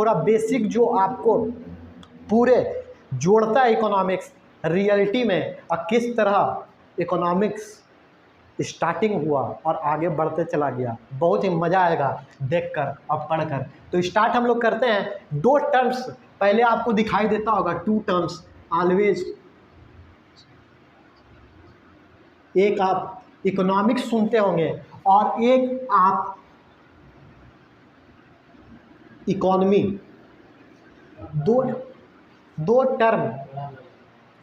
थोड़ा बेसिक जो आपको पूरे जोड़ता है इकोनॉमिक्स रियलिटी में, और किस तरह इकोनॉमिक्स स्टार्टिंग हुआ और आगे बढ़ते चला गया। बहुत ही मज़ा आएगा देखकर और पढ़कर। तो स्टार्ट हम लोग करते हैं। दो टर्म्स पहले आपको दिखाई देता होगा, टू टर्म्स ऑलवेज। एक आप इकोनॉमिक्स सुनते होंगे और एक आप इकोनॉमी।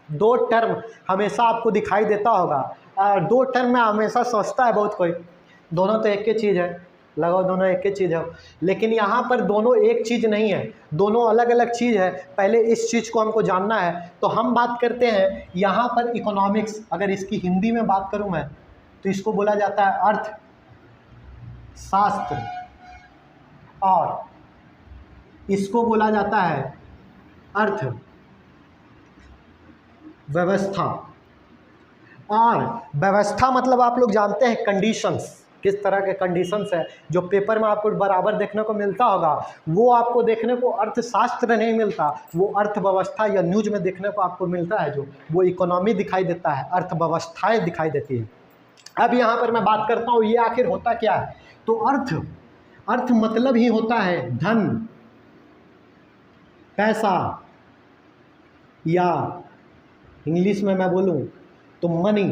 दो टर्म हमेशा आपको दिखाई देता होगा, और दो टर्म में हमेशा सोचता है बहुत कोई दोनों तो एक ही चीज़ है, लगाओ दोनों एक ही चीज़ है, लेकिन यहाँ पर दोनों एक चीज़ नहीं है, दोनों अलग अलग चीज़ है। पहले इस चीज़ को हमको जानना है। तो हम बात करते हैं यहाँ पर इकोनॉमिक्स। अगर इसकी हिंदी में बात करूँ मैं तो इसको बोला जाता है अर्थशास्त्र, और इसको बोला जाता है अर्थव्यवस्था। और व्यवस्था मतलब आप लोग जानते हैं कंडीशंस, किस तरह के कंडीशंस है जो पेपर में आपको बराबर देखने को मिलता होगा। वो आपको देखने को अर्थशास्त्र नहीं मिलता, वो अर्थव्यवस्था या न्यूज में देखने को आपको मिलता है, जो वो इकोनॉमी दिखाई देता है, अर्थव्यवस्थाएं दिखाई देती है। अब यहाँ पर मैं बात करता हूँ ये आखिर होता क्या है। तो अर्थ मतलब ही होता है धन, पैसा, या इंग्लिश में मैं बोलूँ तो मनी।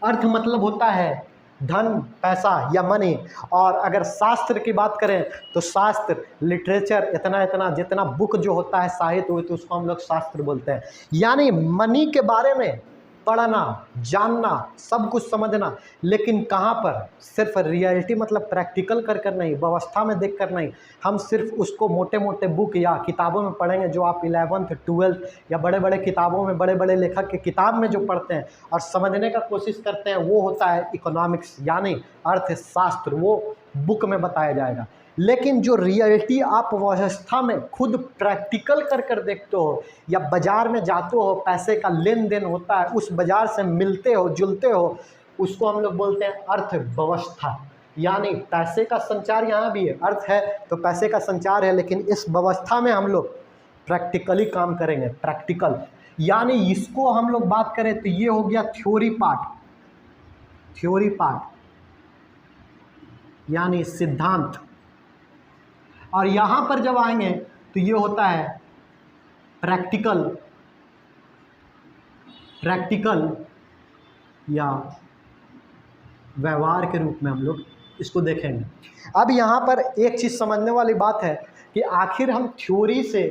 अर्थ मतलब होता है धन, पैसा या मनी। और अगर शास्त्र की बात करें तो शास्त्र, लिटरेचर, इतना जितना बुक जो होता है साहित्य हुए तो उसको हम लोग शास्त्र बोलते हैं। यानी मनी के बारे में पढ़ना, जानना, सब कुछ समझना, लेकिन कहाँ पर? सिर्फ रियलिटी मतलब प्रैक्टिकल कर नहीं, व्यवस्था में देख कर नहीं। हम सिर्फ उसको मोटे मोटे बुक या किताबों में पढ़ेंगे, जो आप 11th 12th या बड़े बड़े किताबों में, बड़े बड़े लेखक के किताब में जो पढ़ते हैं और समझने का कोशिश करते हैं, वो होता है इकोनॉमिक्स यानी अर्थशास्त्र। वो बुक में बताया जाएगा। लेकिन जो रियलिटी आप व्यवस्था में खुद प्रैक्टिकल कर देखते हो, या बाज़ार में जाते हो, पैसे का लेन देन होता है, उस बाज़ार से मिलते हो, जुलते हो, उसको हम लोग बोलते हैं अर्थव्यवस्था। यानी पैसे का संचार यहाँ भी है, अर्थ है तो पैसे का संचार है, लेकिन इस व्यवस्था में हम लोग प्रैक्टिकली काम करेंगे। प्रैक्टिकल यानी इसको हम लोग बात करें तो ये हो गया थ्योरी पार्ट यानी सिद्धांत। और यहाँ पर जब आएंगे तो ये होता है प्रैक्टिकल या व्यवहार के रूप में हम लोग इसको देखेंगे। अब यहाँ पर एक चीज़ समझने वाली बात है कि आखिर हम थ्योरी से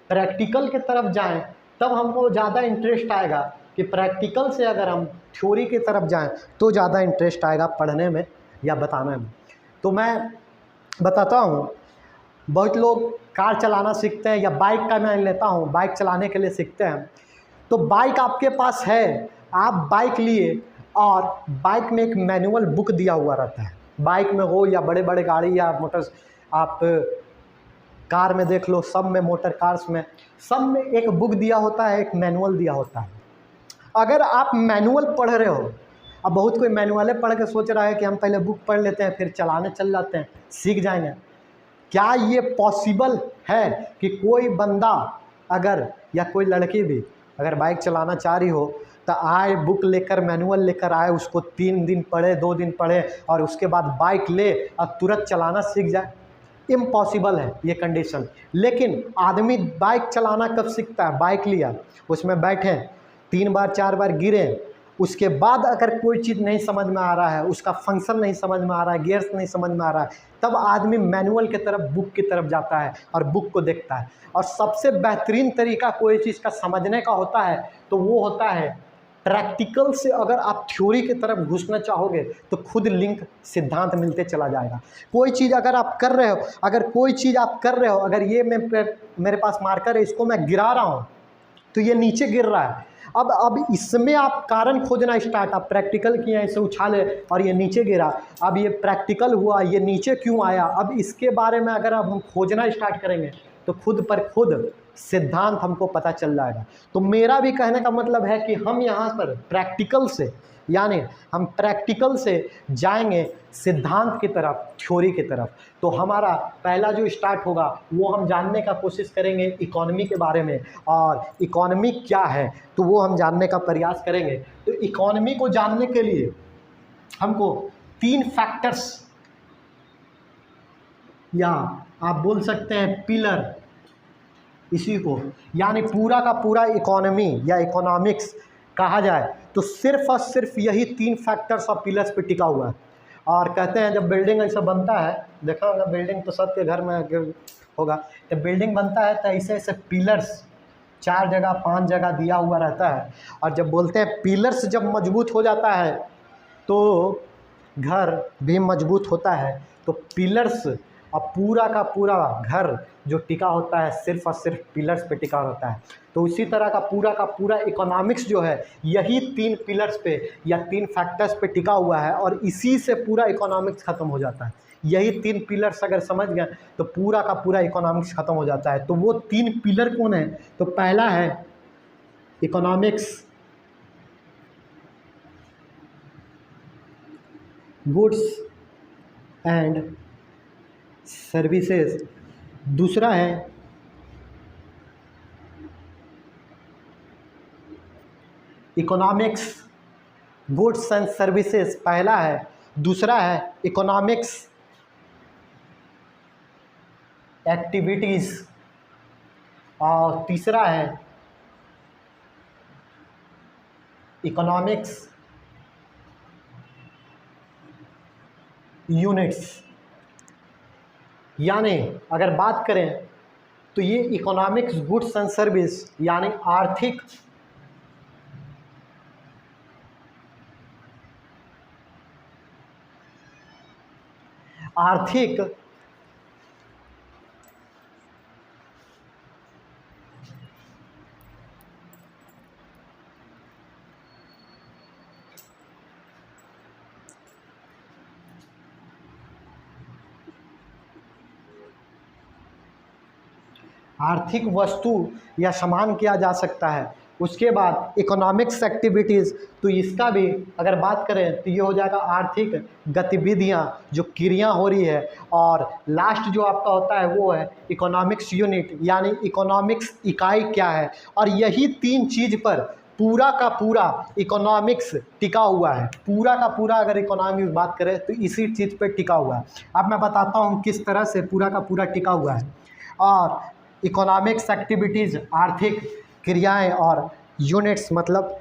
प्रैक्टिकल की तरफ जाएं तब हमको ज़्यादा इंटरेस्ट आएगा, कि प्रैक्टिकल से अगर हम थ्योरी की तरफ जाएं तो ज़्यादा इंटरेस्ट आएगा पढ़ने में या बताने में। तो मैं बताता हूँ, बहुत लोग कार चलाना सीखते हैं, या बाइक का मैं लेता हूँ, बाइक चलाने के लिए सीखते हैं। तो बाइक आपके पास है, आप बाइक लिए और बाइक में एक मैनुअल बुक दिया हुआ रहता है। बाइक में हो या बड़े बड़े गाड़ी या मोटर, आप कार में देख लो, सब में, मोटर कार्स में, सब में एक बुक दिया होता है, एक मैनुअल दिया होता है। अगर आप मैनुअल पढ़ रहे हो, अब बहुत कोई मैनुअल पढ़ के सोच रहा है कि हम पहले बुक पढ़ लेते हैं फिर चलाने चल जाते हैं, सीख जाएंगे। क्या ये पॉसिबल है कि कोई बंदा अगर, या कोई लड़की भी अगर बाइक चलाना चाह रही हो तो आए, बुक लेकर, मैनुअल लेकर आए, उसको 3 दिन पढ़े, 2 दिन पढ़े और उसके बाद बाइक ले और तुरंत चलाना सीख जाए? इम्पॉसिबल है ये कंडीशन। लेकिन आदमी बाइक चलाना कब सीखता है? बाइक लिया, उसमें बैठे, 3 बार 4 बार गिरे, उसके बाद अगर कोई चीज़ नहीं समझ में आ रहा है, उसका फंक्शन नहीं समझ में आ रहा है, गियर्स नहीं समझ में आ रहा है, तब आदमी मैनुअल की तरफ, बुक की तरफ जाता है और बुक को देखता है। और सबसे बेहतरीन तरीका कोई चीज़ का समझने का होता है तो वो होता है प्रैक्टिकल से। अगर आप थ्योरी की तरफ घुसना चाहोगे तो खुद लिंक, सिद्धांत मिलते चला जाएगा। कोई चीज़ अगर आप कर रहे हो, अगर ये मेरे पास मार्कर है, इसको मैं गिरा रहा हूँ तो ये नीचे गिर रहा है। अब इसमें आप कारण खोजना स्टार्ट, आप प्रैक्टिकल किए, इसे उछाले और ये नीचे गिरा, अब ये प्रैक्टिकल हुआ, ये नीचे क्यों आया, अब इसके बारे में अगर अब हम खोजना स्टार्ट करेंगे तो खुद पर खुद सिद्धांत हमको पता चल जाएगा। तो मेरा भी कहने का मतलब है कि हम यहाँ पर प्रैक्टिकल से यानी हम प्रैक्टिकल से जाएंगे सिद्धांत की तरफ, थ्योरी की तरफ। तो हमारा पहला जो स्टार्ट होगा वो हम जानने का कोशिश करेंगे इकोनॉमी के बारे में, और इकोनॉमी क्या है तो वो हम जानने का प्रयास करेंगे। तो इकोनॉमी को जानने के लिए हमको 3 फैक्टर्स, या आप बोल सकते हैं पिलर, इसी को यानी पूरा का पूरा इकोनॉमी या इकोनॉमिक्स कहा जाए तो सिर्फ और सिर्फ यही 3 फैक्टर्स और पिलर्स पे टिका हुआ है। और कहते हैं जब बिल्डिंग ऐसा बनता है, देखा होगा बिल्डिंग तो सबके घर में होगा, जब बिल्डिंग बनता है तो ऐसे ऐसे पिलर्स 4 जगह 5 जगह दिया हुआ रहता है, और जब बोलते हैं पिलर्स जब मजबूत हो जाता है तो घर भी मजबूत होता है। तो पिलर्स और पूरा का पूरा घर जो टिका होता है सिर्फ और सिर्फ पिलर्स पे टिका होता है। तो इसी तरह का पूरा इकोनॉमिक्स जो है यही 3 पिलर्स पे या 3 फैक्टर्स पे टिका हुआ है, और इसी से पूरा इकोनॉमिक्स ख़त्म हो जाता है। यही 3 पिलर्स अगर समझ गए तो पूरा का पूरा इकोनॉमिक्स ख़त्म हो जाता है। तो वो 3 पिलर कौन है? तो पहला है इकोनॉमिक्स गुड्स एंड सर्विसेज, दूसरा है इकोनॉमिक्स गुड्स एंड सर्विसेज, पहला है। दूसरा है इकोनॉमिक्स एक्टिविटीज़, और तीसरा है इकोनॉमिक्स यूनिट्स। यानी अगर बात करें तो ये इकोनॉमिक्स गुड्स एंड सर्विस यानी आर्थिक आर्थिक वस्तु या सामान किया जा सकता है। उसके बाद इकोनॉमिक्स एक्टिविटीज़, तो इसका भी अगर बात करें तो ये हो जाएगा आर्थिक गतिविधियाँ जो क्रिया हो रही है। और लास्ट जो आपका होता है वो है इकोनॉमिक्स यूनिट, यानी इकोनॉमिक्स इकाई क्या है। और यही 3 चीज़ पर पूरा का पूरा इकोनॉमिक्स टिका हुआ है। पूरा का पूरा अगर इकोनॉमी की बात करें तो इसी चीज़ पर टिका हुआ है। अब मैं बताता हूँ किस तरह से पूरा का पूरा टिका हुआ है। और इकोनॉमिक्स एक्टिविटीज़ आर्थिक क्रियाएं, और यूनिट्स मतलब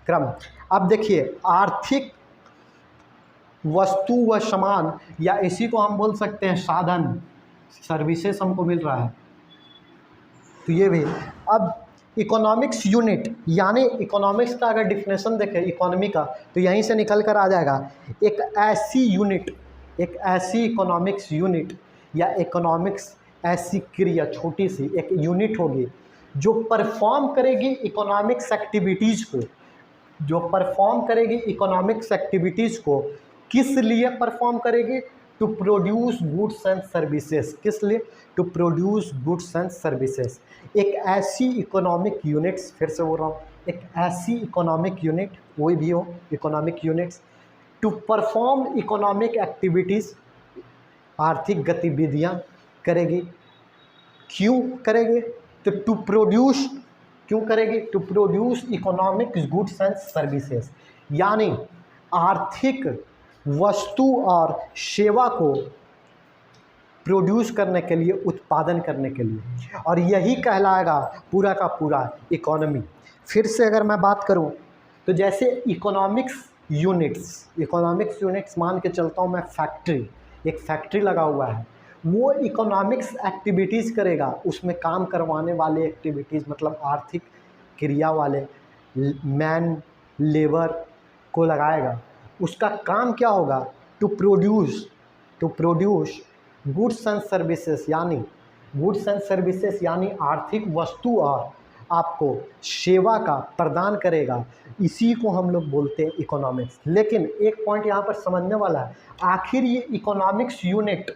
क्रम। अब देखिए आर्थिक वस्तु व सामान, या इसी को हम बोल सकते हैं साधन, सर्विसेज हमको मिल रहा है तो ये भी। अब इकोनॉमिक्स यूनिट यानी इकोनॉमिक्स का अगर डिफिनेशन देखें इकोनॉमी का तो यहीं से निकल कर आ जाएगा एक ऐसी यूनिट, एक ऐसी इकोनॉमिक्स यूनिट या इकोनॉमिक्स ऐसी क्रिया, छोटी सी एक यूनिट होगी जो परफॉर्म करेगी इकोनॉमिक्स एक्टिविटीज़ को, जो परफॉर्म करेगी इकोनॉमिक्स एक्टिविटीज़ को। किस लिए परफॉर्म करेगी? To produce goods and services. किस लिए? To produce goods and services. एक ऐसी इकोनॉमिक यूनिट्स, फिर से बोल रहा हूँ, एक ऐसी इकोनॉमिक यूनिट, कोई भी हो economic units, to perform economic activities, आर्थिक गतिविधियाँ करेगी। क्यों करेगी? तो टू प्रोड्यूस, क्यों करेगी? To produce economic goods and services, यानी आर्थिक वस्तु और सेवा को प्रोड्यूस करने के लिए, उत्पादन करने के लिए। और यही कहलाएगा पूरा का पूरा इकोनॉमी। फिर से अगर मैं बात करूं तो जैसे इकोनॉमिक्स यूनिट्स मान के चलता हूं मैं, फैक्ट्री, एक फैक्ट्री लगा हुआ है, वो इकोनॉमिक्स एक्टिविटीज़ करेगा। उसमें काम करवाने वाले एक्टिविटीज़ मतलब आर्थिक क्रिया वाले मैन लेबर को लगाएगा। उसका काम क्या होगा? To produce goods and services, यानी गुड्स एंड सर्विसेज यानी आर्थिक वस्तु और आपको सेवा का प्रदान करेगा। इसी को हम लोग बोलते हैं इकोनॉमिक्स। लेकिन एक पॉइंट यहाँ पर समझने वाला है, आखिर ये इकोनॉमिक्स यूनिट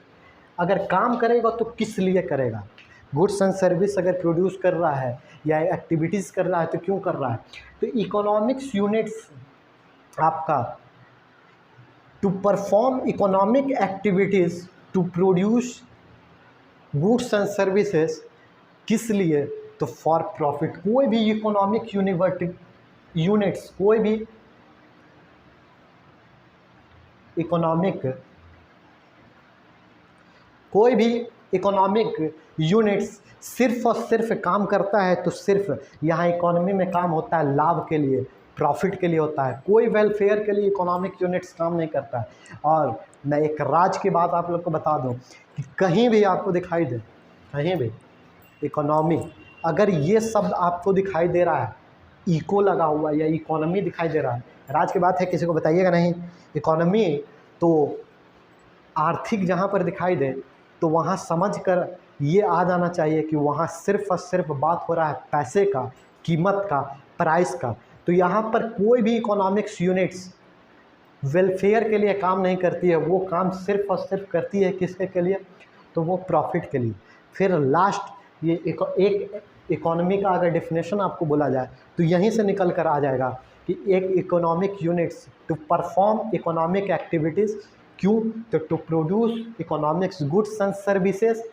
अगर काम करेगा तो किस लिए करेगा? गुड्स एंड सर्विस अगर प्रोड्यूस कर रहा है या एक्टिविटीज़ कर रहा है तो क्यों कर रहा है? तो इकोनॉमिक्स यूनिट्स आपका to perform economic activities to produce goods and services, किस लिए? तो फॉर प्रॉफिट। कोई भी इकोनॉमिक यूनिट्स, कोई भी इकोनॉमिक यूनिट्स सिर्फ और सिर्फ काम करता है तो सिर्फ यहाँ इकोनॉमी में काम होता है लाभ के लिए, प्रॉफिट के लिए होता है। कोई वेलफेयर के लिए इकोनॉमिक यूनिट्स काम नहीं करता है। और मैं एक राज की बात आप लोग को बता दूं कि कहीं भी आपको दिखाई दे, कहीं भी इकोनॉमी, अगर ये शब्द आपको दिखाई दे रहा है, इको लगा हुआ या इकोनॉमी दिखाई दे रहा है, राज की बात है, किसी को बताइएगा नहीं। इकोनॉमी तो आर्थिक जहाँ पर दिखाई दे तो वहाँ समझ कर ये आ जाना चाहिए कि वहाँ सिर्फ और सिर्फ बात हो रहा है पैसे का, कीमत का, प्राइस का। तो यहाँ पर कोई भी इकोनॉमिक्स यूनिट्स वेलफेयर के लिए काम नहीं करती है, वो काम सिर्फ और सिर्फ करती है किसके के लिए? तो वो प्रॉफिट के लिए। फिर लास्ट ये एक इकोनॉमी का अगर डेफिनेशन आपको बोला जाए तो यहीं से निकल कर आ जाएगा कि एक economic units to perform economic activities, क्यों? तो to produce economics goods and services,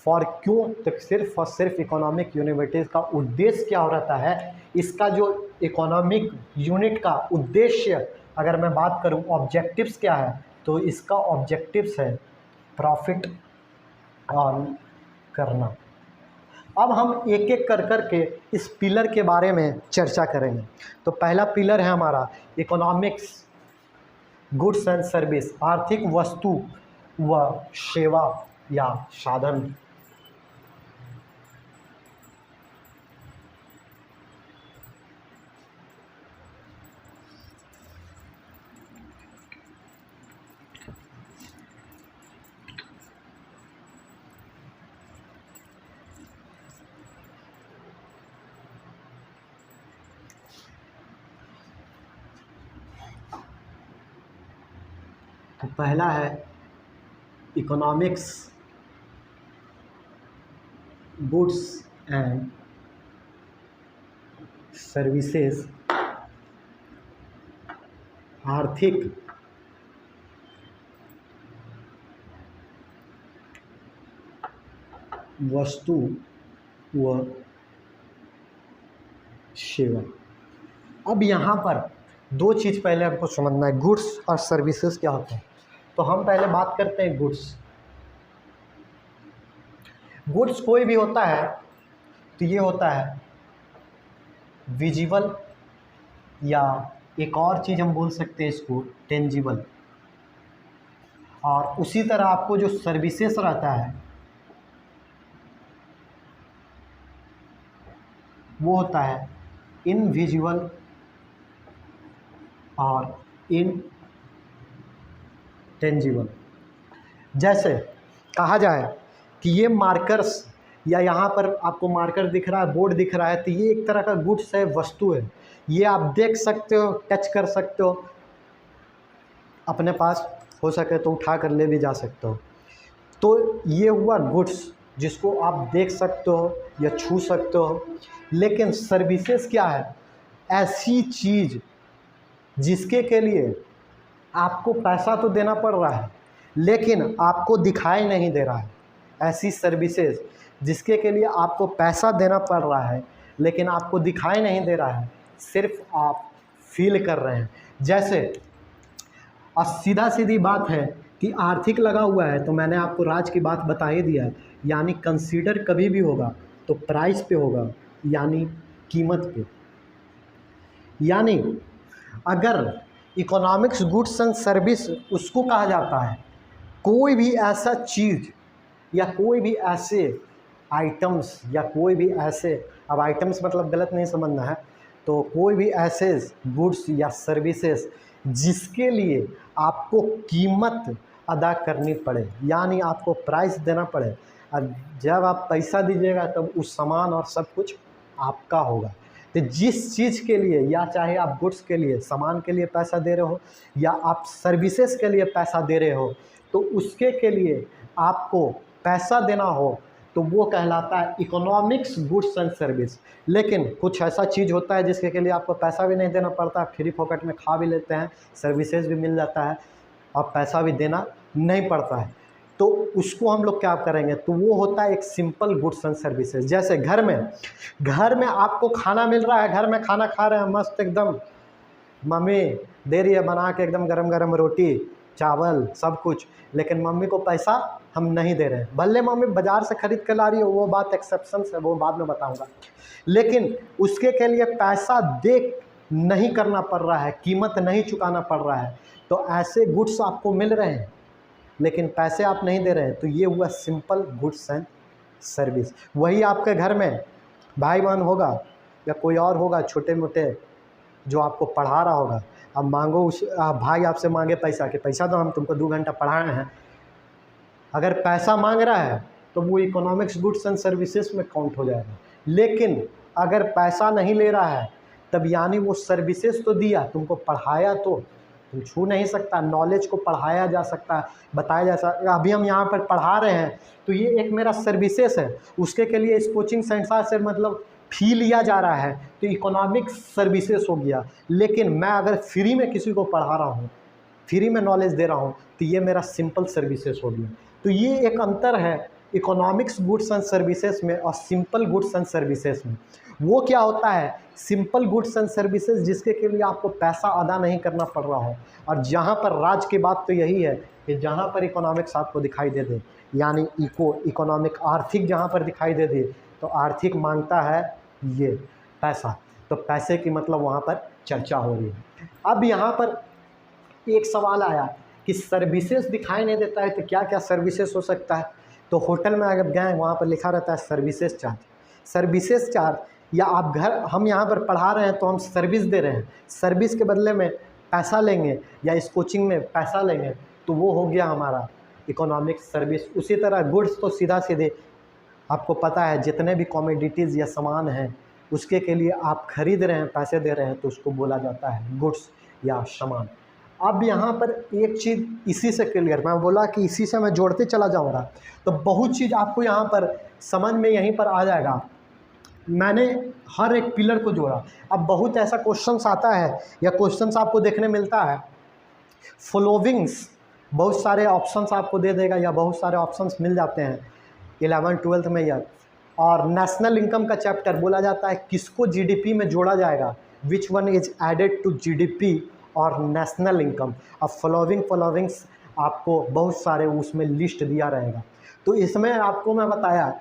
for क्यों? तो सिर्फ और सिर्फ इकोनॉमिक यूनिवर्सिटीज़ का उद्देश्य क्या हो रहता है? इसका जो इकोनॉमिक यूनिट का उद्देश्य अगर मैं बात करूं, ऑब्जेक्टिव्स क्या है? तो इसका ऑब्जेक्टिव्स है प्रॉफिट अर्न करना। अब हम एक एक कर के इस पिलर के बारे में चर्चा करेंगे। तो पहला पिलर है हमारा इकोनॉमिक्स गुड्स एंड सर्विस, आर्थिक वस्तु व सेवा या साधन। तो पहला है इकोनॉमिक्स गुड्स एंड सर्विसेज, आर्थिक वस्तु व सेवा। अब यहाँ पर दो चीज़ पहले हमको समझना है, गुड्स और सर्विसेज क्या होते हैं। तो हम पहले बात करते हैं गुड्स। गुड्स कोई भी होता है तो ये होता है विजिबल, या एक और चीज़ हम बोल सकते हैं इसको टेंजिबल। और उसी तरह आपको जो सर्विसेज रहता है वो होता है इनविजिबल और इनटेंजिबल। जैसे कहा जाए कि ये मार्कर्स, या यहाँ पर आपको मार्कर दिख रहा है, बोर्ड दिख रहा है, तो ये एक तरह का गुड्स है, वस्तु है। ये आप देख सकते हो, टच कर सकते हो, अपने पास हो सके तो उठा कर ले भी जा सकते हो। तो ये हुआ गुड्स जिसको आप देख सकते हो या छू सकते हो। लेकिन सर्विसेज क्या है? ऐसी चीज़ जिसके के लिए आपको पैसा तो देना पड़ रहा है लेकिन आपको दिखाई नहीं दे रहा है। ऐसी सर्विसेज जिसके के लिए आपको पैसा देना पड़ रहा है लेकिन आपको दिखाई नहीं दे रहा है, सिर्फ आप फील कर रहे हैं। जैसे और सीधा सीधी बात है कि आर्थिक लगा हुआ है, तो मैंने आपको राज की बात बता ही दिया है। यानी कंसीडर कभी भी होगा तो प्राइस पे होगा, यानी कीमत पे। यानी अगर इकोनॉमिक्स गुड्स एंड सर्विस उसको कहा जाता है कोई भी ऐसा चीज़ या कोई भी ऐसे आइटम्स या कोई भी ऐसे, अब आइटम्स मतलब गलत नहीं समझना है, तो कोई भी ऐसे गुड्स या सर्विसेज जिसके लिए आपको कीमत अदा करनी पड़े, यानी आपको प्राइस देना पड़े। और जब आप पैसा दीजिएगा तब उस सामान और सब कुछ आपका होगा। तो जिस चीज़ के लिए, या चाहे आप गुड्स के लिए, सामान के लिए पैसा दे रहे हो या आप सर्विसेज के लिए पैसा दे रहे हो, तो उसके के लिए आपको पैसा देना हो तो तो वो कहलाता है इकोनॉमिक्स गुड्स एंड सर्विस। लेकिन कुछ ऐसा चीज़ होता है जिसके लिए आपको पैसा भी नहीं देना पड़ता, फ्री फोकट में खा भी लेते हैं, सर्विसेज भी मिल जाता है और पैसा भी देना नहीं पड़ता है, तो उसको हम लोग क्या करेंगे, तो वो होता है एक सिंपल गुड्स एंड सर्विसेज। जैसे घर में आपको खाना मिल रहा है, घर में खाना खा रहे हैं मस्त एकदम, मम्मी दे रही है बना के एकदम गरम गरम रोटी चावल सब कुछ, लेकिन मम्मी को पैसा हम नहीं दे रहे हैं। भले मम्मी बाज़ार से खरीद कर ला रही है, वो बात एक्सेप्शन है, वो बाद में बताऊंगा, लेकिन उसके के लिए पैसा दे नहीं करना पड़ रहा है, कीमत नहीं चुकाना पड़ रहा है, तो ऐसे गुड्स आपको मिल रहे हैं लेकिन पैसे आप नहीं दे रहे हैं, तो ये हुआ सिंपल गुड्स एंड सर्विस। वही आपके घर में भाई बहन होगा या कोई और होगा छोटे मोटे जो आपको पढ़ा रहा होगा, अब मांगो उस भाई आपसे मांगे पैसा कि पैसा दो, हम तुमको 2 घंटा पढ़ाए हैं, अगर पैसा मांग रहा है तो वो इकोनॉमिक्स गुड्स एंड सर्विसेज में काउंट हो जाएगा। लेकिन अगर पैसा नहीं ले रहा है तब यानी वो सर्विसेज तो दिया, तुमको पढ़ाया, तो तुम छू नहीं सकता, नॉलेज को पढ़ाया जा सकता है, बताया जा सकता। अभी हम यहाँ पर पढ़ा रहे हैं तो ये एक मेरा सर्विसेज है, उसके के लिए इस कोचिंग सेंटर से मतलब फी लिया जा रहा है, तो इकोनॉमिक्स सर्विसेज हो गया। लेकिन मैं अगर फ्री में किसी को पढ़ा रहा हूँ, फ्री में नॉलेज दे रहा हूँ, तो ये मेरा सिंपल सर्विसेज हो गया। तो ये एक अंतर है इकोनॉमिक्स गुड्स एंड सर्विसेज में और सिंपल गुड्स एंड सर्विसेज में। वो क्या होता है, सिंपल गुड्स एंड सर्विसेज जिसके के लिए आपको पैसा अदा नहीं करना पड़ रहा हो, और जहाँ पर राज की बात तो यही है कि जहाँ पर इकोनॉमिक्स आपको दिखाई दे दे, यानी इकोनॉमिक आर्थिक जहाँ पर दिखाई दे दे, तो आर्थिक मांगता है ये पैसा, तो पैसे की मतलब वहाँ पर चर्चा हो रही है। अब यहाँ पर एक सवाल आया कि सर्विसेज दिखाई नहीं देता है तो क्या क्या सर्विसेज हो सकता है, तो होटल में अगर गए वहाँ पर लिखा रहता है सर्विसेज चार्ज। सर्विसेज चार्ज, या आप हम यहाँ पर पढ़ा रहे हैं तो हम सर्विस दे रहे हैं, सर्विस के बदले में पैसा लेंगे या इस कोचिंग में पैसा लेंगे, तो वो हो गया हमारा इकोनॉमिक सर्विस। उसी तरह गुड्स तो सीधा सीधे आपको पता है जितने भी कमोडिटीज़ या सामान हैं उसके के लिए आप खरीद रहे हैं, पैसे दे रहे हैं, तो उसको बोला जाता है गुड्स या सामान। अब यहाँ पर एक चीज़ इसी से क्लियर, मैं बोला कि इसी से मैं जोड़ते चला जाऊँगा तो बहुत चीज़ आपको यहाँ पर समझ में यहीं पर आ जाएगा। मैंने हर एक पिलर को जोड़ा। अब बहुत ऐसा क्वेश्चंस आता है या क्वेश्चंस आपको देखने मिलता है, फॉलोइंग्स बहुत सारे ऑप्शंस आपको दे देगा या बहुत सारे ऑप्शंस मिल जाते हैं 11th-12th में या, और नेशनल इनकम का चैप्टर बोला जाता है किसको जीडीपी में जोड़ा जाएगा, which one is added to GDP और नेशनल इनकम। अब फॉलोइंग्स आपको बहुत सारे उसमें लिस्ट दिया रहेगा, तो इसमें आपको मैं बताया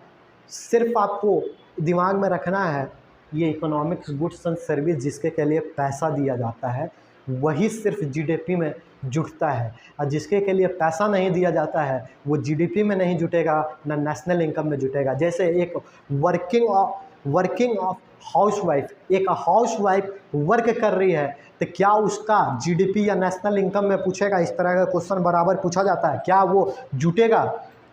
सिर्फ आपको दिमाग में रखना है ये इकोनॉमिक्स गुड्स एंड सर्विस जिसके के लिए पैसा दिया जाता है वही सिर्फ जीडीपी में जुटता है, और जिसके के लिए पैसा नहीं दिया जाता है वो जीडीपी में नहीं जुटेगा ना नेशनल इनकम में जुटेगा। जैसे एक वर्किंग ऑफ हाउसवाइफ, एक हाउसवाइफ वर्क कर रही है तो क्या उसका जीडीपी या नेशनल इनकम में पूछेगा, इस तरह का क्वेश्चन बराबर पूछा जाता है, क्या वो जुटेगा,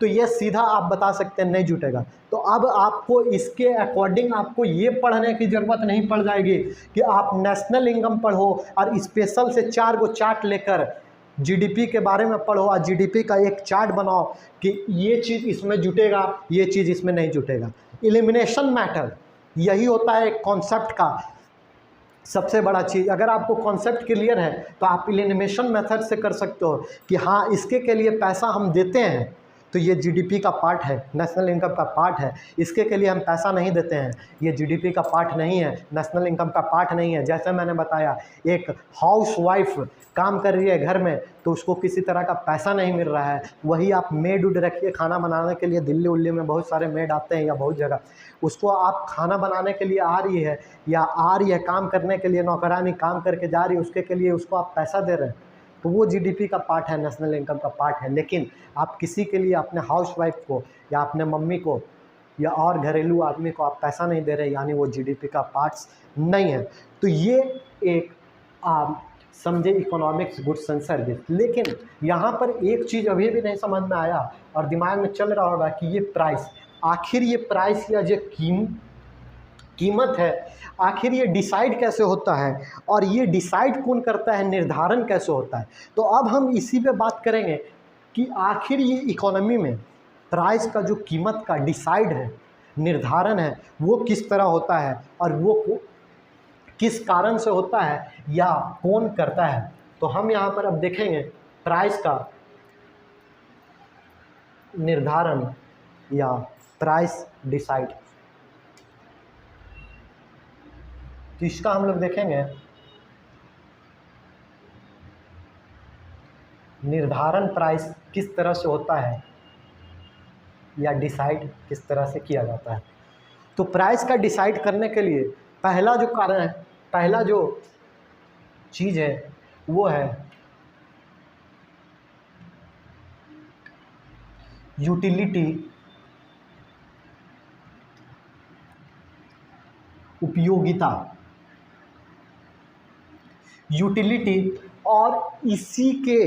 तो ये सीधा आप बता सकते हैं नहीं जुटेगा। तो अब आपको इसके अकॉर्डिंग आपको ये पढ़ने की ज़रूरत नहीं पड़ जाएगी कि आप नेशनल इनकम पढ़ो और स्पेशल से 4 गो चार्ट लेकर जीडीपी के बारे में पढ़ो और जीडीपी का एक चार्ट बनाओ कि ये चीज़ इसमें जुटेगा, ये चीज़ इसमें नहीं जुटेगा। एलिमिनेशन मैटर यही होता है एक कॉन्सेप्ट का सबसे बड़ा चीज़। अगर आपको कॉन्सेप्ट क्लियर है तो आप एलिमिनेशन मेथड से कर सकते हो कि हाँ इसके के लिए पैसा हम देते हैं तो ये जीडीपी का पार्ट है, नेशनल इनकम का पार्ट है, इसके के लिए हम पैसा नहीं देते हैं, ये जीडीपी का पार्ट नहीं है, नेशनल इनकम का पार्ट नहीं है। जैसे मैंने बताया एक हाउसवाइफ काम कर रही है घर में तो उसको किसी तरह का पैसा नहीं मिल रहा है, वही आप मेड उड रखिए खाना बनाने के लिए, दिल्ली उल्ली में बहुत सारे मेड आते हैं या बहुत जगह, उसको आप खाना बनाने के लिए आ रही है या आ रही है काम करने के लिए, नौकरानी काम करके जा रही है, उसके के लिए उसको आप पैसा दे रहे हैं तो वो जीडीपी का पार्ट है, नेशनल इनकम का पार्ट है। लेकिन आप किसी के लिए अपने हाउसवाइफ को या अपने मम्मी को या और घरेलू आदमी को आप पैसा नहीं दे रहे, यानी वो जीडीपी का पार्ट्स नहीं है। तो ये एक समझे इकोनॉमिक्स गुड्स एंड सर्विस। लेकिन यहाँ पर एक चीज़ अभी भी नहीं समझ में आया और दिमाग में चल रहा होगा कि ये प्राइस, आखिर ये प्राइस या जो कीमत है आखिर ये डिसाइड कैसे होता है और ये डिसाइड कौन करता है, निर्धारण कैसे होता है। तो अब हम इसी पे बात करेंगे कि आखिर ये इकोनॉमी में प्राइस का जो कीमत का डिसाइड है, निर्धारण है, वो किस तरह होता है और वो किस कारण से होता है या कौन करता है। तो हम यहाँ पर अब देखेंगे प्राइस का निर्धारण या प्राइस डिसाइड। तो इसका हम लोग देखेंगे निर्धारण प्राइस किस तरह से होता है या डिसाइड किस तरह से किया जाता है। तो प्राइस का डिसाइड करने के लिए पहला जो कारण है, पहला जो चीज़ है वो है यूटिलिटी, उपयोगिता। यूटिलिटी और इसी के,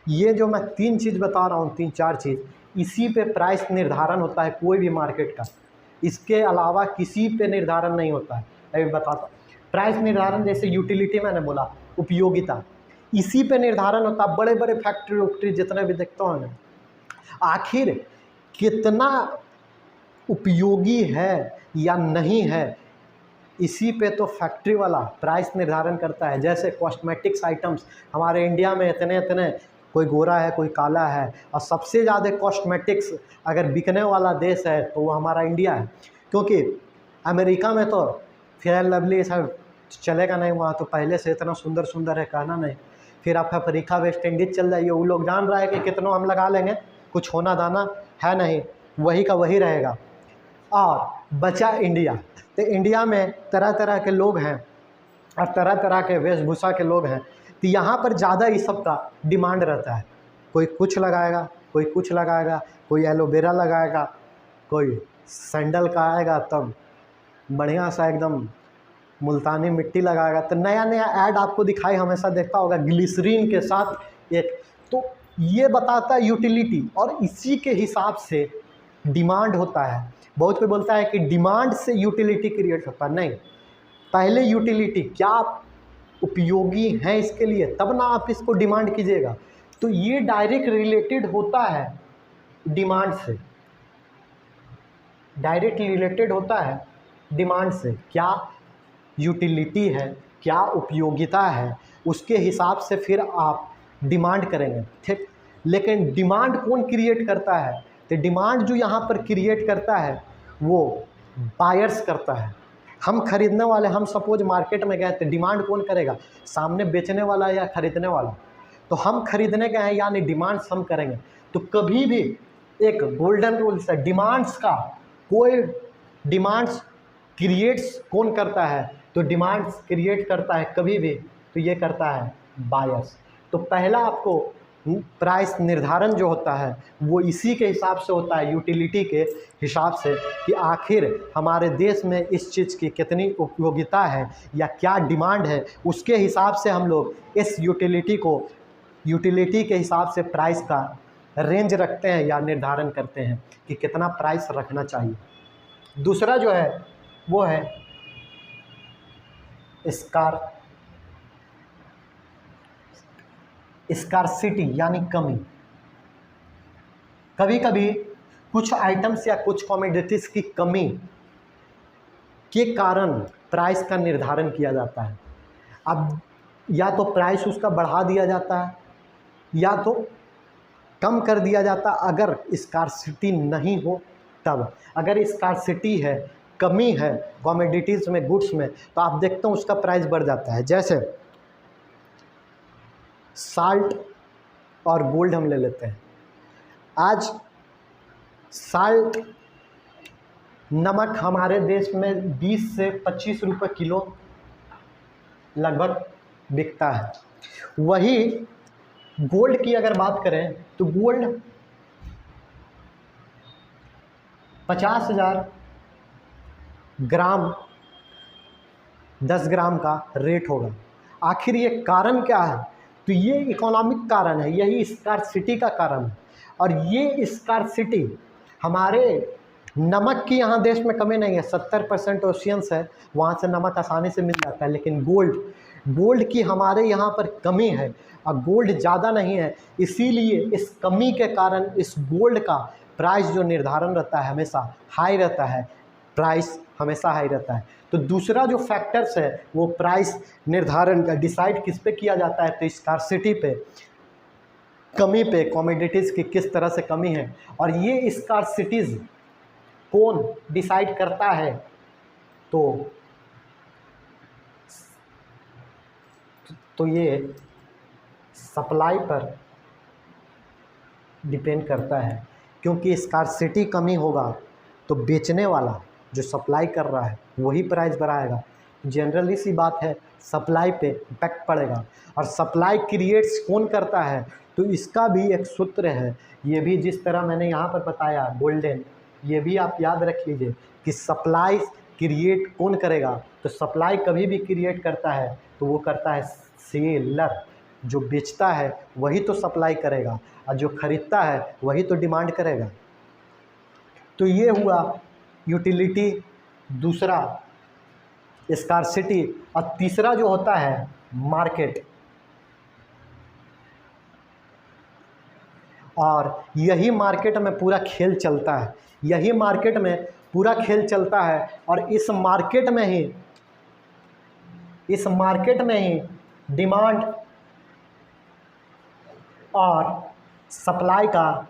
ये जो मैं 3 चीज़ बता रहा हूँ, 3-4 चीज़, इसी पे प्राइस निर्धारण होता है कोई भी मार्केट का। इसके अलावा किसी पे निर्धारण नहीं होता है। अभी बताता हूँ। प्राइस निर्धारण जैसे यूटिलिटी मैंने बोला, उपयोगिता, इसी पे निर्धारण होता है। बड़े बड़े फैक्ट्री वैक्ट्री जितने भी देखते हो ना, आखिर कितना उपयोगी है या नहीं है, इसी पे तो फैक्ट्री वाला प्राइस निर्धारण करता है। जैसे कॉस्मेटिक्स आइटम्स हमारे इंडिया में इतने इतने, कोई गोरा है कोई काला है, और सबसे ज़्यादा कॉस्मेटिक्स अगर बिकने वाला देश है तो वो हमारा इंडिया है। क्योंकि अमेरिका में तो फेयर लवली सब चलेगा नहीं, वहाँ तो पहले से इतना सुंदर सुंदर है कहना नहीं। फिर आप अफ्रीका वेस्ट इंडीज चल जाइए, वो लोग जान रहा है कि कितनों हम लगा लेंगे, कुछ होना दाना है नहीं, वही का वही रहेगा। और बचा इंडिया, तो इंडिया में तरह तरह के लोग हैं और तरह तरह के वेशभूषा के लोग हैं। तो यहाँ पर ज़्यादा इस सब का डिमांड रहता है। कोई कुछ लगाएगा, कोई कुछ लगाएगा, कोई एलोवेरा लगाएगा, कोई सैंडल का आएगा, तब बढ़िया सा एकदम मुल्तानी मिट्टी लगाएगा। तो नया नया ऐड आपको दिखाई हमेशा देखता होगा ग्लिसरीन के साथ एक। तो ये बताता है यूटिलिटी, और इसी के हिसाब से डिमांड होता है। बहुत कोई बोलता है कि डिमांड से यूटिलिटी क्रिएट होता है, नहीं। पहले यूटिलिटी क्या उपयोगी है इसके लिए, तब ना आप इसको डिमांड कीजिएगा। तो ये डायरेक्ट रिलेटेड होता है डिमांड से, डायरेक्ट रिलेटेड होता है डिमांड से। क्या यूटिलिटी है, क्या उपयोगिता है, उसके हिसाब से फिर आप डिमांड करेंगे, ठीक। लेकिन डिमांड कौन क्रिएट करता है? तो डिमांड जो यहाँ पर क्रिएट करता है वो बायर्स करता है। हम खरीदने वाले, हम सपोज मार्केट में गए तो डिमांड कौन करेगा? सामने बेचने वाला या खरीदने वाला। तो हम खरीदने गए हैं यानी डिमांड्स हम करेंगे। तो कभी भी एक गोल्डन रूल्स है डिमांड्स का, कोई डिमांड्स क्रिएट्स कौन करता है? तो डिमांड्स क्रिएट करता है कभी भी, तो ये करता है बायर्स। तो पहला आपको प्राइस निर्धारण जो होता है वो इसी के हिसाब से होता है, यूटिलिटी के हिसाब से, कि आखिर हमारे देश में इस चीज़ की कितनी उपयोगिता है या क्या डिमांड है। उसके हिसाब से हम लोग इस यूटिलिटी के हिसाब से प्राइस का रेंज रखते हैं या निर्धारण करते हैं कि कितना प्राइस रखना चाहिए। दूसरा जो है वो है स्कार्सिटी यानी कमी। कभी कभी कुछ आइटम्स या कुछ कमोडिटीज की कमी के कारण प्राइस का निर्धारण किया जाता है। अब या तो प्राइस उसका बढ़ा दिया जाता है या तो कम कर दिया जाता अगर स्कार्सिटी नहीं हो तब। अगर स्कार्सिटी है, कमी है कमोडिटीज़ में, गुड्स में, तो आप देखते हो उसका प्राइस बढ़ जाता है। जैसे साल्ट और गोल्ड हम ले लेते हैं। आज साल्ट, नमक हमारे देश में 20 से 25 रुपये किलो लगभग बिकता है। वही गोल्ड की अगर बात करें तो गोल्ड 50,000 ग्राम 10 ग्राम का रेट होगा। आखिर ये कारण क्या है? तो ये इकोनॉमिक कारण है, यही स्कार्सिटी का कारण है। और ये स्कार्सिटी हमारे नमक की यहाँ देश में कमी नहीं है, 70% ओशियंस है, वहाँ से नमक आसानी से मिल जाता है। लेकिन गोल्ड की हमारे यहाँ पर कमी है और गोल्ड ज़्यादा नहीं है, इसीलिए इस कमी के कारण इस गोल्ड का प्राइस जो निर्धारण रहता है हमेशा हाई रहता है, प्राइस हमेशा हाई रहता है। तो दूसरा जो फैक्टर्स है वो प्राइस निर्धारण का डिसाइड किस पे किया जाता है, तो स्कार्सिटी पे, कमी पे, कमोडिटीज़ की किस तरह से कमी है। और ये स्कार्सिटीज़ कौन डिसाइड करता है, तो ये सप्लाई पर डिपेंड करता है, क्योंकि स्कार्सिटी कमी होगा तो बेचने वाला जो सप्लाई कर रहा है वही प्राइस बढ़ाएगा। जनरली सी बात है, सप्लाई पे इम्पैक्ट पड़ेगा। और सप्लाई क्रिएट्स कौन करता है, तो इसका भी एक सूत्र है, ये भी जिस तरह मैंने यहाँ पर बताया गोल्डन, ये भी आप याद रख लीजिए कि सप्लाई क्रिएट कौन करेगा, तो सप्लाई कभी भी क्रिएट करता है तो वो करता है सेलर, जो बेचता है वही तो सप्लाई करेगा और जो खरीदता है वही तो डिमांड करेगा। तो ये हुआ यूटिलिटी, दूसरा स्कार्सिटी, और तीसरा जो होता है मार्केट। और यही मार्केट में पूरा खेल चलता है, यही मार्केट में पूरा खेल चलता है। और इस मार्केट में ही डिमांड और सप्लाई का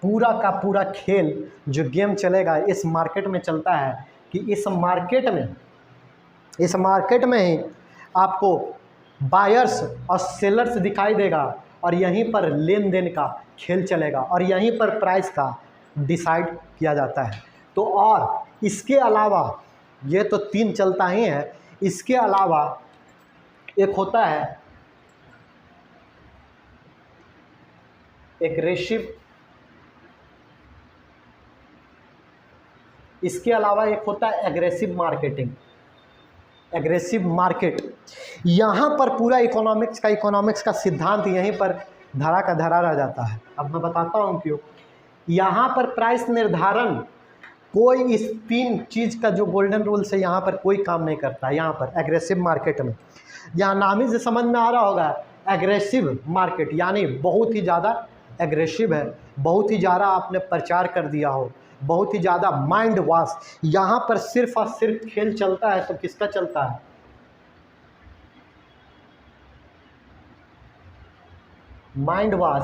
पूरा खेल जो गेम चलेगा इस मार्केट में चलता है, कि इस मार्केट में ही आपको बायर्स और सेलर्स दिखाई देगा और यहीं पर लेन देन का खेल चलेगा और यहीं पर प्राइस का डिसाइड किया जाता है। तो और इसके अलावा ये तो तीन चलता ही है, इसके अलावा एक होता है एग्रेसिव, इसके अलावा एक होता है एग्रेसिव मार्केटिंग, एग्रेसिव मार्केट। यहाँ पर पूरा इकोनॉमिक्स का सिद्धांत यहीं पर धरा का धरा रह जाता है। अब मैं बताता हूँ क्यों। यहाँ पर प्राइस निर्धारण कोई इस तीन चीज़ का जो गोल्डन रूल से यहाँ पर कोई काम नहीं करता। यहाँ पर एग्रेसिव मार्केट में, यहाँ नाम ही से समझ में आ रहा होगा, एग्रेसिव मार्केट यानी बहुत ही ज़्यादा एग्रेसिव है, बहुत ही ज़्यादा आपने प्रचार कर दिया हो, बहुत ही ज़्यादा माइंड वॉश। यहाँ पर सिर्फ और सिर्फ खेल चलता है तो किसका चलता है, माइंड वॉश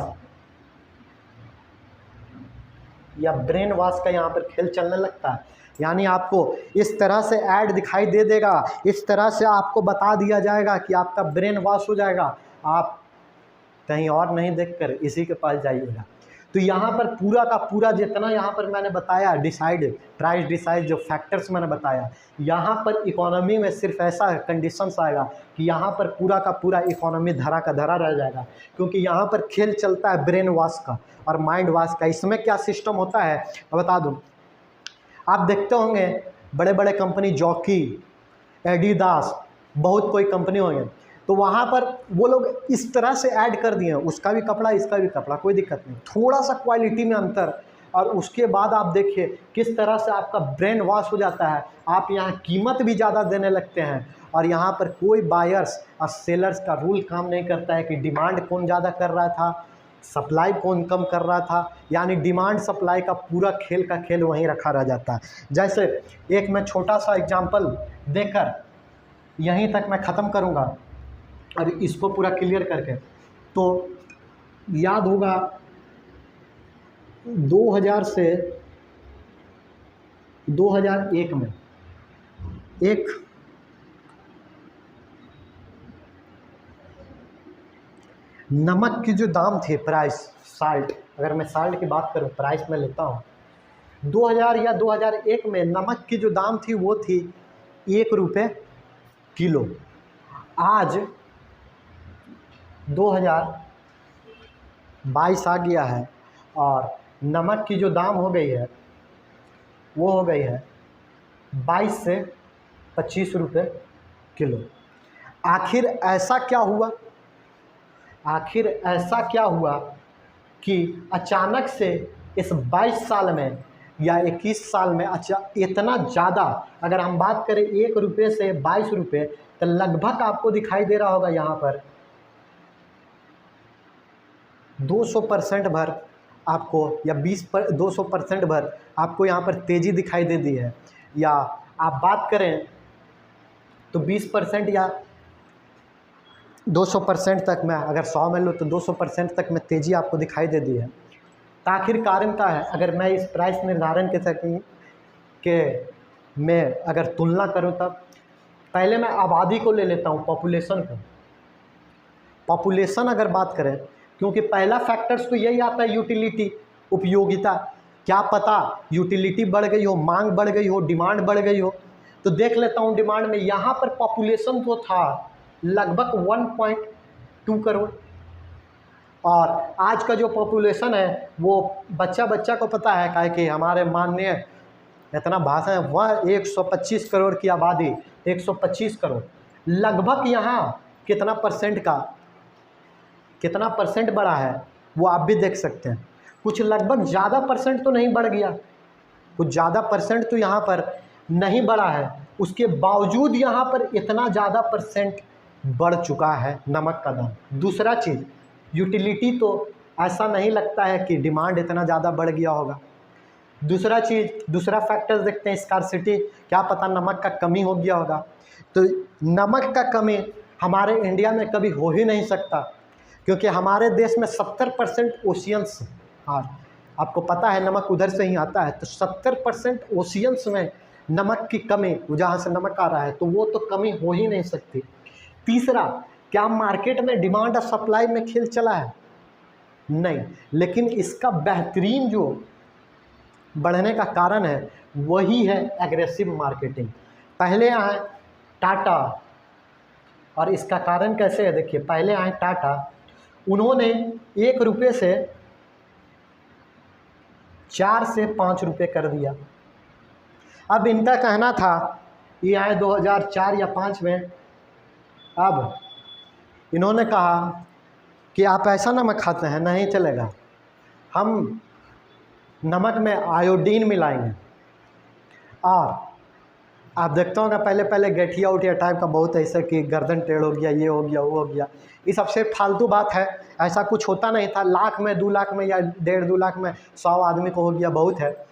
या ब्रेन वॉश का यहाँ पर खेल चलने लगता है। यानी आपको इस तरह से ऐड दिखाई दे देगा, इस तरह से आपको बता दिया जाएगा कि आपका ब्रेन वॉश हो जाएगा, आप कहीं और नहीं देखकर इसी के पास जाइएगा। तो यहाँ पर पूरा का पूरा जितना यहाँ पर मैंने बताया प्राइस डिसाइड जो फैक्टर्स मैंने बताया, यहाँ पर इकोनॉमी में सिर्फ ऐसा कंडीशंस आएगा कि यहाँ पर पूरा का पूरा इकोनॉमी धरा का धरा रह जाएगा, क्योंकि यहाँ पर खेल चलता है ब्रेन वॉश का और माइंड वॉश का। इसमें क्या सिस्टम होता है मैं बता दूँ। आप देखते होंगे बड़े बड़े कंपनी जॉकी, एडिडास, बहुत कोई कंपनी होंगे, तो वहाँ पर वो लोग इस तरह से ऐड कर दिए, उसका भी कपड़ा इसका भी कपड़ा, कोई दिक्कत नहीं, थोड़ा सा क्वालिटी में अंतर, और उसके बाद आप देखिए किस तरह से आपका ब्रेन वॉश हो जाता है। आप यहाँ कीमत भी ज़्यादा देने लगते हैं और यहाँ पर कोई बायर्स और सेलर्स का रूल काम नहीं करता है कि डिमांड कौन ज़्यादा कर रहा था, सप्लाई कौन कम कर रहा था। यानी डिमांड सप्लाई का पूरा खेल का खेल वहीं रखा रह जाता है। जैसे एक मैं छोटा सा एग्जाम्पल देकर यहीं तक मैं ख़त्म करूँगा और इसको पूरा क्लियर करके, तो याद होगा 2000 से 2001 में एक नमक की जो दाम थे, प्राइस, साल्ट, अगर मैं साल्ट की बात करूं, प्राइस में लेता हूं, 2000 या 2001 में नमक की जो दाम थी वो थी 1 रुपये किलो। आज 2022 आ गया है और नमक की जो दाम हो गई है वो हो गई है 22 से 25 रुपये किलो। आखिर ऐसा क्या हुआ कि अचानक से इस 22 साल में या 21 साल में इतना ज़्यादा, अगर हम बात करें 1 रुपये से 22 रुपये, तो लगभग आपको दिखाई दे रहा होगा यहाँ पर 200% भर आपको या 200% भर आपको यहाँ पर तेज़ी दिखाई दे दी है, या आप बात करें तो 20% या 200% तक में, अगर 100 में लो तो 200% तक में तेज़ी आपको दिखाई दे दी है। तो आखिर कारण क्या है? अगर मैं इस प्राइस निर्धारण के मैं अगर तुलना करूं, तब पहले मैं आबादी को ले लेता हूं, पॉपुलेशन को। पॉपुलेशन अगर बात करें, क्योंकि पहला फैक्टर्स तो यही आता है, यूटिलिटी, उपयोगिता। क्या पता यूटिलिटी बढ़ गई हो, मांग बढ़ गई हो, डिमांड बढ़ गई हो। तो देख लेता हूं डिमांड में, यहाँ पर पॉपुलेशन तो था लगभग 1.2 करोड़, और आज का जो पॉपुलेशन है वो बच्चा बच्चा को पता है, काहे कि हमारे माननीय इतना भाषण है, वह 125 करोड़ की आबादी, 125 करोड़ लगभग। यहाँ कितना परसेंट बढ़ा है वो आप भी देख सकते हैं। कुछ लगभग ज़्यादा परसेंट तो नहीं बढ़ गया, कुछ ज़्यादा परसेंट तो यहाँ पर नहीं बढ़ा है, उसके बावजूद यहाँ पर इतना ज़्यादा परसेंट बढ़ चुका है नमक का दाम। दूसरा चीज़, यूटिलिटी तो ऐसा नहीं लगता है कि डिमांड इतना ज़्यादा बढ़ गया होगा। दूसरा चीज़, दूसरा फैक्टर देखते हैं, स्कार्सिटी। क्या पता नमक का कमी हो गया होगा। तो नमक का कमी हमारे इंडिया में कभी हो ही नहीं सकता, क्योंकि हमारे देश में 70% ओशियंस, और आपको पता है नमक उधर से ही आता है, तो 70% ओशियंस में नमक की कमी, जहाँ से नमक आ रहा है, तो वो तो कमी हो ही नहीं सकती। तीसरा, क्या मार्केट में डिमांड और सप्लाई में खेल चला है? नहीं, लेकिन इसका बेहतरीन जो बढ़ने का कारण है वही है एग्रेसिव मार्केटिंग। पहले आए टाटा, और इसका कारण कैसे है देखिए। पहले आए टाटा, उन्होंने 1 रुपये से 4 से 5 रुपये कर दिया। अब इनका कहना था, ये आए 2004 या 5 में, अब इन्होंने कहा कि आप ऐसा नमक खाते हैं, नहीं चलेगा, हम नमक में आयोडीन मिलाएंगे। और आप देखते होंगे पहले गठिया उठिया टाइप का बहुत ऐसा कि गर्दन टेढ़ हो गया, ये हो गया, वो हो गया। ये सबसे फालतू बात है, ऐसा कुछ होता नहीं था। लाख में, 2 लाख में या 1.5-2 लाख में 100 आदमी को हो गया, बहुत है।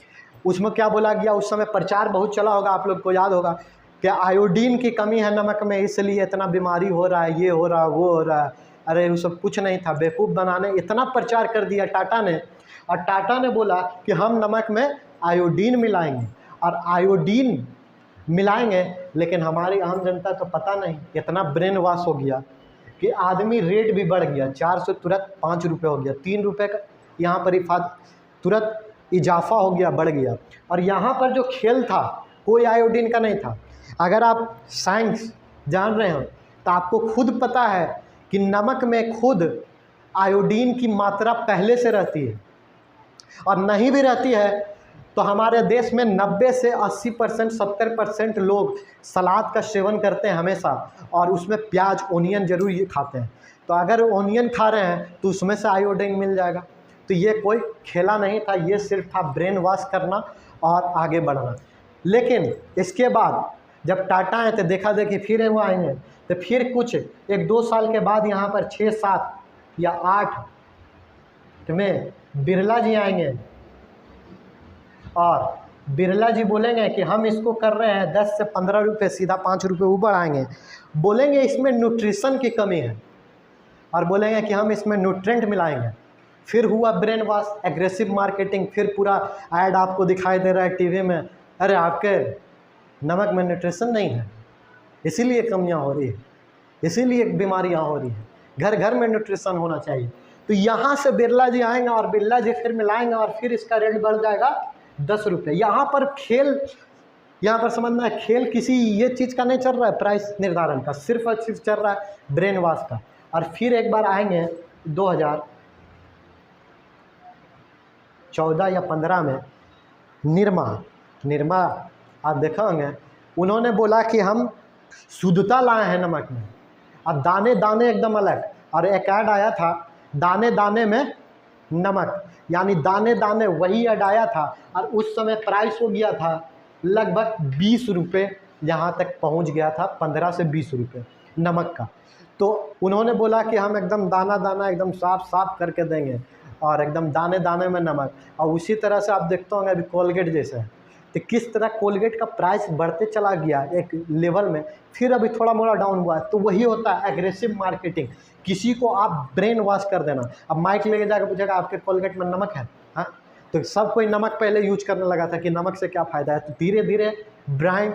उसमें क्या बोला गया, उस समय प्रचार बहुत चला होगा, आप लोग को याद होगा कि आयोडीन की कमी है नमक में, इसलिए इतना बीमारी हो रहा है, ये हो रहा है, वो हो रहा है। अरे वो सब कुछ नहीं था, बेवकूफ़ बनाने इतना प्रचार कर दिया टाटा ने। और टाटा ने बोला कि हम नमक में आयोडीन मिलाएंगे, और आयोडीन मिलाएंगे, लेकिन हमारी आम जनता तो पता नहीं, इतना ब्रेन वॉश हो गया कि आदमी रेट भी बढ़ गया, 4 से तुरंत 5 रुपये हो गया, 3 रुपये का यहाँ पर तुरंत इजाफा हो गया, बढ़ गया। और यहाँ पर जो खेल था कोई आयोडीन का नहीं था। अगर आप साइंस जान रहे हो तो आपको खुद पता है कि नमक में खुद आयोडीन की मात्रा पहले से रहती है, और नहीं भी रहती है तो हमारे देश में 90 से 80%, 70% लोग सलाद का सेवन करते हैं हमेशा, और उसमें प्याज, ओनियन जरूर ये खाते हैं। तो अगर ओनियन खा रहे हैं तो उसमें से आयोडीन मिल जाएगा। तो ये कोई खेला नहीं था, ये सिर्फ था ब्रेन वॉश करना और आगे बढ़ना। लेकिन इसके बाद जब टाटा आए तो देखा देखी फिर वो आएंगे, तो फिर कुछ 1-2 साल के बाद यहाँ पर 6, 7 या 8 में बिरला जी आएंगे, और बिरला जी बोलेंगे कि हम इसको कर रहे हैं 10 से 15 रुपये, सीधा 5 रुपये ऊपर आएंगे। बोलेंगे इसमें न्यूट्रिशन की कमी है, और बोलेंगे कि हम इसमें न्यूट्रेंट मिलाएंगे। फिर हुआ ब्रेन वॉश, एग्रेसिव मार्केटिंग, फिर पूरा ऐड आपको दिखाई दे रहा है टीवी में, अरे आपके नमक में न्यूट्रिशन नहीं है, इसीलिए कमियां हो रही है, इसीलिए बीमारियां हो रही है। घर घर में न्यूट्रिशन होना चाहिए। तो यहाँ से बिरला जी आएंगे, और बिरला जी फिर मिलाएंगे, और फिर इसका रेट बढ़ जाएगा 10 रुपये। यहाँ पर खेल, यहाँ पर समझना है, खेल किसी ये चीज़ का नहीं चल रहा है प्राइस निर्धारण का, सिर्फ और सिर्फ चल रहा है ब्रेन वॉश का। और फिर एक बार आएंगे 2014 या 15 में निरमा आप देखा होंगे, उन्होंने बोला कि हम शुद्धता लाए हैं नमक में, अब दाने दाने एकदम अलग। और एक ऐड आया था, दाने दाने में नमक, यानी दाने दाने, वही ऐड आया था। और उस समय प्राइस हो गया था लगभग 20 रुपये, यहाँ तक पहुँच गया था 15 से 20 रुपये नमक का। तो उन्होंने बोला कि हम एकदम दाना दाना एकदम साफ साफ करके देंगे, और एकदम दाने दाने में नमक। और उसी तरह से आप देखते होंगे अभी कोलगेट जैसे है, तो किस तरह कोलगेट का प्राइस बढ़ते चला गया एक लेवल में, फिर अभी थोड़ा मोड़ा डाउन हुआ है। तो वही होता है एग्रेसिव मार्केटिंग, किसी को आप ब्रेन वॉश कर देना। अब माइक लेके जाकर पूछेगा आपके कोलगेट में नमक है, हाँ, तो सब कोई नमक पहले यूज करने लगा था कि नमक से क्या फ़ायदा है। तो धीरे धीरे ब्रांड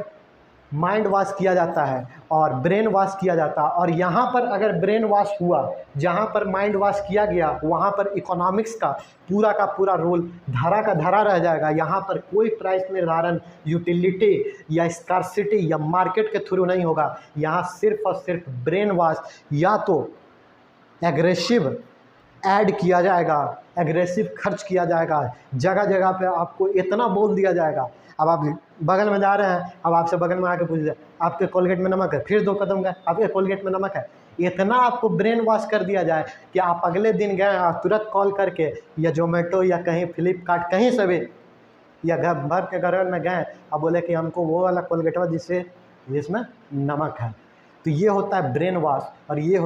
माइंड वॉश किया जाता है और ब्रेन वॉश किया जाता है। और यहाँ पर अगर ब्रेन वॉश हुआ, जहाँ पर माइंड वॉश किया गया, वहाँ पर इकोनॉमिक्स का पूरा रोल धरा का धरा रह जाएगा। यहाँ पर कोई प्राइस निर्धारण यूटिलिटी या स्कार्सिटी या मार्केट के थ्रू नहीं होगा। यहाँ सिर्फ और सिर्फ ब्रेन वॉश या तो एग्रेसिव ऐड किया जाएगा, एग्रेसिव खर्च किया जाएगा, जगह जगह पे आपको इतना बोल दिया जाएगा। अब आप बगल में जा रहे हैं, अब आपसे बगल में आके पूछ दे आपके कोलगेट में नमक है, फिर 2 कदम गए आपके कोलगेट में नमक है। इतना आपको ब्रेन वॉश कर दिया जाए कि आप अगले दिन गए और तुरंत कॉल करके या जोमेटो या कहीं फ्लिपकार्ट कहीं से भी या घर भर के घर में गए और बोले कि हमको वो वाला कोलगेटवा जिसमें नमक है। तो ये होता है ब्रेन वॉश और ये